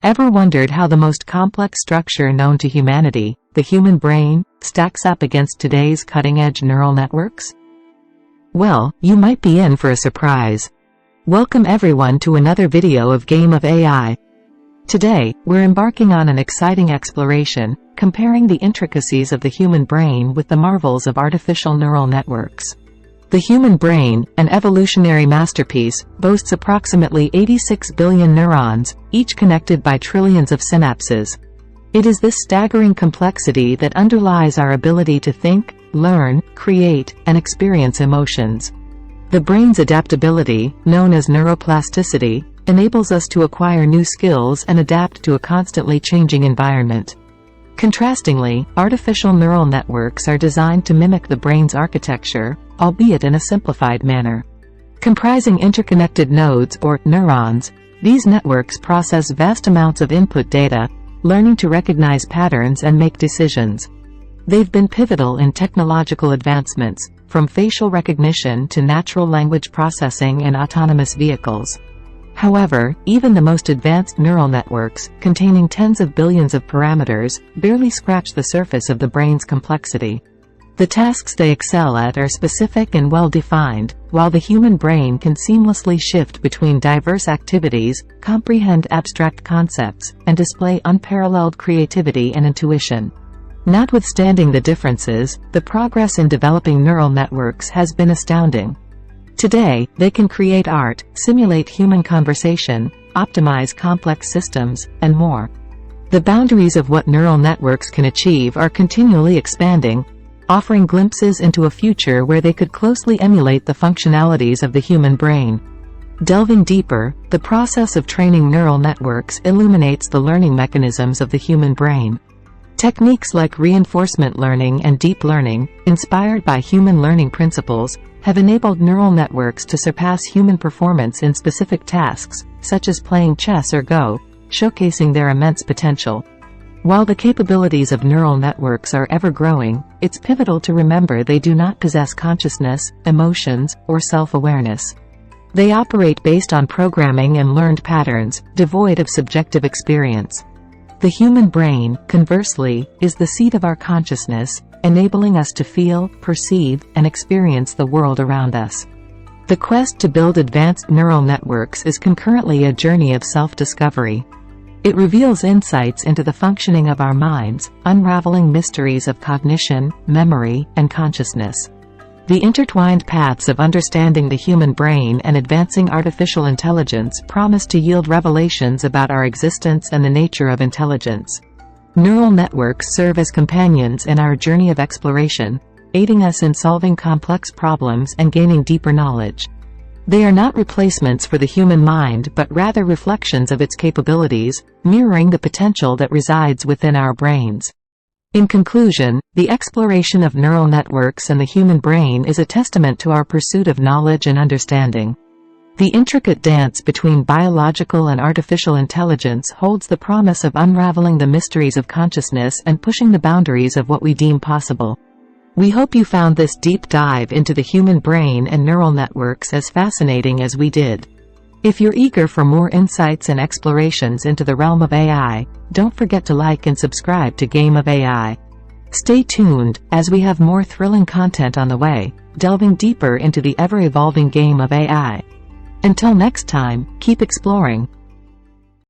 Ever wondered how the most complex structure known to humanity, the human brain, stacks up against today's cutting-edge neural networks? Well, you might be in for a surprise. Welcome everyone to another video of Game of AI. Today, we're embarking on an exciting exploration, comparing the intricacies of the human brain with the marvels of artificial neural networks. The human brain, an evolutionary masterpiece, boasts approximately 86 billion neurons, each connected by trillions of synapses. It is this staggering complexity that underlies our ability to think, learn, create, and experience emotions. The brain's adaptability, known as neuroplasticity, enables us to acquire new skills and adapt to a constantly changing environment. Contrastingly, artificial neural networks are designed to mimic the brain's architecture, albeit in a simplified manner. Comprising interconnected nodes, or neurons, these networks process vast amounts of input data, learning to recognize patterns and make decisions. They've been pivotal in technological advancements, from facial recognition to natural language processing and autonomous vehicles. However, even the most advanced neural networks, containing tens of billions of parameters, barely scratch the surface of the brain's complexity. The tasks they excel at are specific and well-defined, while the human brain can seamlessly shift between diverse activities, comprehend abstract concepts, and display unparalleled creativity and intuition. Notwithstanding the differences, the progress in developing neural networks has been astounding. Today, they can create art, simulate human conversation, optimize complex systems, and more. The boundaries of what neural networks can achieve are continually expanding, offering glimpses into a future where they could closely emulate the functionalities of the human brain. Delving deeper, the process of training neural networks illuminates the learning mechanisms of the human brain. Techniques like reinforcement learning and deep learning, inspired by human learning principles, have enabled neural networks to surpass human performance in specific tasks, such as playing chess or Go, showcasing their immense potential. While the capabilities of neural networks are ever-growing, it's pivotal to remember they do not possess consciousness, emotions, or self-awareness. They operate based on programming and learned patterns, devoid of subjective experience. The human brain, conversely, is the seat of our consciousness, enabling us to feel, perceive, and experience the world around us. The quest to build advanced neural networks is concurrently a journey of self-discovery. It reveals insights into the functioning of our minds, unraveling mysteries of cognition, memory, and consciousness. The intertwined paths of understanding the human brain and advancing artificial intelligence promise to yield revelations about our existence and the nature of intelligence. Neural networks serve as companions in our journey of exploration, aiding us in solving complex problems and gaining deeper knowledge. They are not replacements for the human mind but rather reflections of its capabilities, mirroring the potential that resides within our brains. In conclusion, the exploration of neural networks and the human brain is a testament to our pursuit of knowledge and understanding. The intricate dance between biological and artificial intelligence holds the promise of unraveling the mysteries of consciousness and pushing the boundaries of what we deem possible. We hope you found this deep dive into the human brain and neural networks as fascinating as we did. If you're eager for more insights and explorations into the realm of AI, don't forget to like and subscribe to Game of AI. Stay tuned, as we have more thrilling content on the way, delving deeper into the ever-evolving game of AI. Until next time, keep exploring.